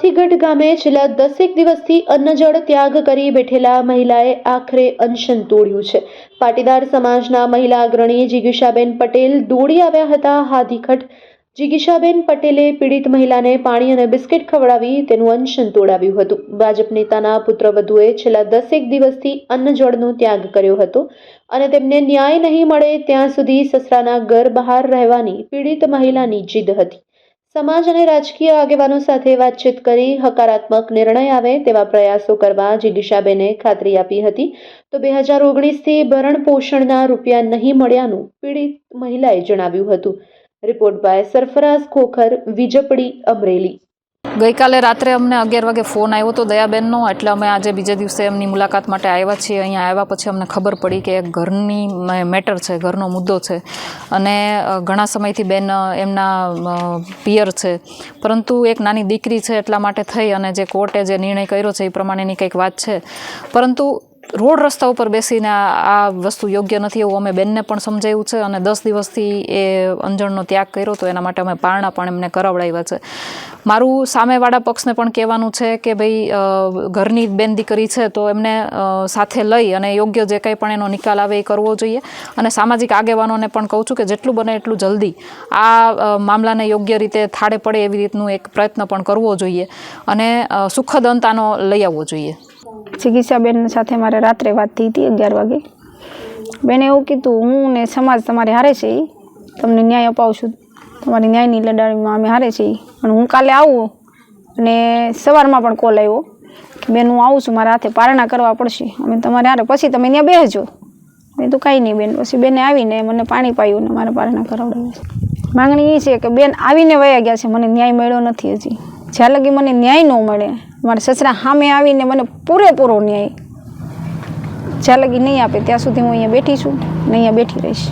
હાથીગઢ ગામે છેલ્લા 10 દિવસથી અન્નજળ ત્યાગ કરી બેઠેલા મહિલાએ આખરે અનશન તોડ્યું છે। પાટીદાર સમાજના મહિલા અગ્રણી જિગીશાબેન પટેલ દોડી આવ્યા હતા હાથીગઢ। જિગીશાબેન પટેલે પીડિત મહિલાને પાણી અને બિસ્કિટ ખવડાવી તેનું અનશન તોડાવ્યું હતું। ભાજપ નેતાના પુત્રવધુએ છેલ્લા 10 દિવસથી અન્નજળનો ત્યાગ કર્યો હતો અને તેમને ન્યાય નહીં મળે ત્યાં સુધી સસરાના ઘર બહાર રહેવાની પીડિત મહિલાની જીદ હતી। સમાજ અને રાજકીય આગેવાનો સાથે વાતચીત કરી હકારાત્મક નિર્ણય આવે તેવા પ્રયાસો કરવા જિગીશાબેને ખાતરી આપી હતી। તો 2019થી ભરણ પોષણના રૂપિયા નહીં મળ્યાનું પીડિત મહિલાએ જણાવ્યું હતું। Report by Sarfaraz Khokhar, Vijpadi, Amreli. ગઈકાલે રાત્રે અમને 11 વાગે ફોન આવ્યો હતો દયાબેનનો, એટલે અમે આજે બીજા દિવસે એમની મુલાકાત માટે આવ્યા છીએ। અહીંયા આવ્યા પછી અમને ખબર પડી કે એક ઘરની મેટર છે, ઘરનો મુદ્દો છે અને ઘણા સમયથી બેન એમના પિયર છે, પરંતુ એક નાની દીકરી છે એટલા માટે થઈ અને જે કોર્ટે જે નિર્ણય કર્યો છે એ પ્રમાણેની કંઈક વાત છે, પરંતુ રોડ રસ્તા ઉપર બેસીને આ વસ્તુ યોગ્ય નથી એવું અમે બેનને પણ સમજાવ્યું છે અને 10 દિવસથી એ અંજણનો ત્યાગ કર્યો તો એના માટે અમે પારણા પણ એમને કરાવડાવ્યા છે। મારું સામેવાળા પક્ષને પણ કહેવાનું છે કે ભાઈ ઘરની બેન દીકરી છે તો એમને સાથે લઈ અને યોગ્ય જે કંઈ પણ એનો નિકાલ આવે એ કરવો જોઈએ અને સામાજિક આગેવાનોને પણ કહું છું કે જેટલું બને એટલું જલ્દી આ મામલાને યોગ્ય રીતે થાળે પડે એવી રીતનું એક પ્રયત્ન પણ કરવો જોઈએ અને સુખદ અંત આનો લઈ આવવો જોઈએ। જિગીશાબેન સાથે મારે રાત્રે વાત થઈ હતી 11 વાગે। બેને એવું કીધું, હું ને સમાજ તમારે હારે છે, તમને ન્યાય અપાવશું, તમારી ન્યાયની લડાઈમાં અમે હારે છીએ અને હું કાલે આવું અને સવારમાં પણ કોલ આવ્યો કે બેન હું આવું છું, મારા હાથે પારણા કરવા પડશે, અમે તમારે હારે પછી તમે ત્યાં બેસજો। મેં તો કાંઈ નહીં બેન। પછી બેને આવીને મને પાણી પાયું ને મારે પારણા કરાવડાવ્યા છે। માંગણી એ છે કે બેન આવીને વયા ગયા છે, મને ન્યાય મળ્યો નથી હજી। જ્યાં લગી મને ન્યાય ન મળે, મારા સસરા સામે આવીને મને પૂરેપૂરો ન્યાય જ્યાં લગી નહીં આપે ત્યાં સુધી હું અહીંયા બેઠી છું ને અહીંયા બેઠી રહીશ।